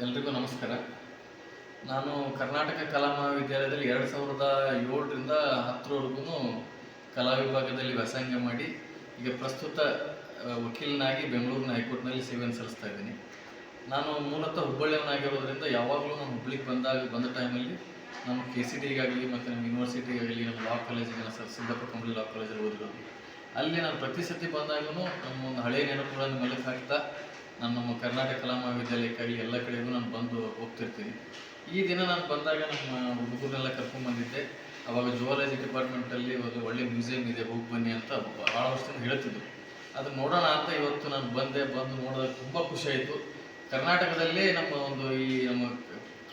ಎಲ್ರಿಗೂ ನಮಸ್ಕಾರ. ನಾನು ಕರ್ನಾಟಕ ಕಲಾ ಮಹಾವಿದ್ಯಾಲಯದಲ್ಲಿ 2007ರಿಂದ 10ರವರೆಗೂ ಕಲಾ ವಿಭಾಗದಲ್ಲಿ ವ್ಯಾಸಂಗ ಮಾಡಿ ಈಗ ಪ್ರಸ್ತುತ ವಕೀಲನಾಗಿ ಬೆಂಗಳೂರಿನ ಹೈಕೋರ್ಟ್ನಲ್ಲಿ ಸೇವೆಯನ್ನು ಸಲ್ಲಿಸ್ತಾ ಇದ್ದೀನಿ. ನಾನು ಮೂಲತಃ ಹುಬ್ಬಳ್ಳಿಯವನಾಗಿರೋದ್ರಿಂದ ಯಾವಾಗಲೂ ನಾನು ಹುಬ್ಬಳ್ಳಿಗೆ ಬಂದ ಟೈಮಲ್ಲಿ ನಮ್ಮ KCD-ಗಾಗಲಿ ಮತ್ತು ನಮ್ಮ ಯೂನಿವರ್ಸಿಟಿಗಾಗಲಿ ನಮ್ಮ ಲಾ ಕಾಲೇಜಿಗೆ ಸಿದ್ದಾಪುರ ಕಂಪ್ಲಿ ಲಾ ಕಾಲೇಜಲ್ಲಿ ಓದಿರೋದು. ಅಲ್ಲಿ ನಾನು ಪ್ರತಿ ಸತಿ ಬಂದಾಗೂ ನಮ್ಮ ಒಂದು ಹಳೆಯ ನೆನಪುಗಳನ್ನು ಮೆಲುಕು ಹಾಕ್ತಾ ನಾನು ನಮ್ಮ ಕರ್ನಾಟಕ ಕಲಾ ಮಹಾವಿದ್ಯಾಲಯಕ್ಕಾಗಲಿ ಎಲ್ಲ ಕಡೆಗೂ ನಾನು ಬಂದು ಹೋಗ್ತಿರ್ತೀನಿ. ಈ ದಿನ ನಾನು ಬಂದಾಗ ನಮ್ಮ ಹುಡುಗರನ್ನೆಲ್ಲ ಕರ್ಕೊಂಡ್ಬಂದಿದ್ದೆ. ಆವಾಗ ಜುವಾಲಜಿ ಡಿಪಾರ್ಟ್ಮೆಂಟಲ್ಲಿ ಒಂದು ಒಳ್ಳೆ ಮ್ಯೂಸಿಯಂ ಇದೆ, ಹೋಗಿ ಬನ್ನಿ ಅಂತ ಭಾಳ ವರ್ಷದಿಂದ ಹೇಳ್ತಿದ್ರು. ಅದನ್ನು ನೋಡೋಣ ಅಂತ ಇವತ್ತು ನಾನು ಬಂದು ನೋಡಿದಾಗ ತುಂಬ ಖುಷಿಯಾಯಿತು. ಕರ್ನಾಟಕದಲ್ಲೇ ನಮ್ಮ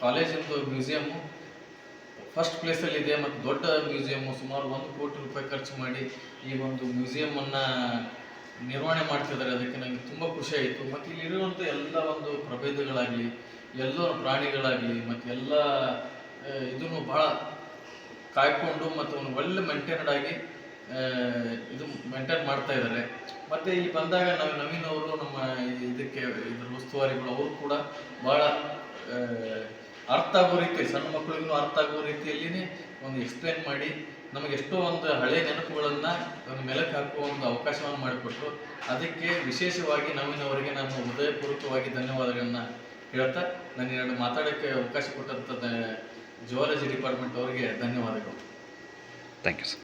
ಕಾಲೇಜಿಂದು ಮ್ಯೂಸಿಯಮ್ಮು ಫಸ್ಟ್ ಪ್ಲೇಸಲ್ಲಿದೆ ಮತ್ತು ದೊಡ್ಡ ಮ್ಯೂಸಿಯಮ್ಮು. ಸುಮಾರು 1 ಕೋಟಿ ರೂಪಾಯಿ ಖರ್ಚು ಮಾಡಿ ಈ ಒಂದು ಮ್ಯೂಸಿಯಮ್ಮನ್ನು ನಿರ್ವಹಣೆ ಮಾಡ್ತಿದ್ದಾರೆ. ಅದಕ್ಕೆ ನನಗೆ ತುಂಬ ಖುಷಿಯಾಯಿತು. ಮತ್ತು ಇಲ್ಲಿರುವಂಥ ಎಲ್ಲ ಒಂದು ಪ್ರಭೇದಗಳಾಗಲಿ, ಎಲ್ಲ ಪ್ರಾಣಿಗಳಾಗಲಿ ಮತ್ತು ಎಲ್ಲ ಇದನ್ನು ಭಾಳ ಕಾಯ್ಕೊಂಡು ಮತ್ತು ಒಂದು ಒಳ್ಳೆ ಮೇಂಟೈನ್ಡ್ ಆಗಿ ಮೇಂಟೈನ್ ಮಾಡ್ತಾ ಇದ್ದಾರೆ. ಮತ್ತು ಇಲ್ಲಿ ಬಂದಾಗ ನವೀನ್ ಅವರು ನಮ್ಮ ಇದ್ರ ಉಸ್ತುವಾರಿಗಳು ಅವರು ಕೂಡ ಭಾಳ ಅರ್ಥ ಆಗೋ ರೀತಿ, ಸಣ್ಣ ಮಕ್ಕಳಿಗೂ ಅರ್ಥ ಆಗೋ ರೀತಿಯಲ್ಲಿ ಒಂದು ಎಕ್ಸ್ಪ್ಲೇನ್ ಮಾಡಿ ನಮಗೆ ಎಷ್ಟೋ ಒಂದು ಹಳೆಯ ನೆನಪುಗಳನ್ನು ಒಂದು ಮೆಲುಕು ಹಾಕುವ ಒಂದು ಅವಕಾಶವನ್ನು ಮಾಡಿಕೊಟ್ರು. ಅದಕ್ಕೆ ವಿಶೇಷವಾಗಿ ನವೀನ್ ಅವರಿಗೆ ನಾನು ಹೃದಯಪೂರ್ವಕವಾಗಿ ಧನ್ಯವಾದಗಳನ್ನು ಹೇಳ್ತಾ, ನಾನು ಮಾತಾಡೋಕ್ಕೆ ಅವಕಾಶ ಕೊಟ್ಟಂಥ ಜುವಾಲಜಿ ಡಿಪಾರ್ಟ್ಮೆಂಟ್ ಅವರಿಗೆ ಧನ್ಯವಾದಗಳು. Thank you sir.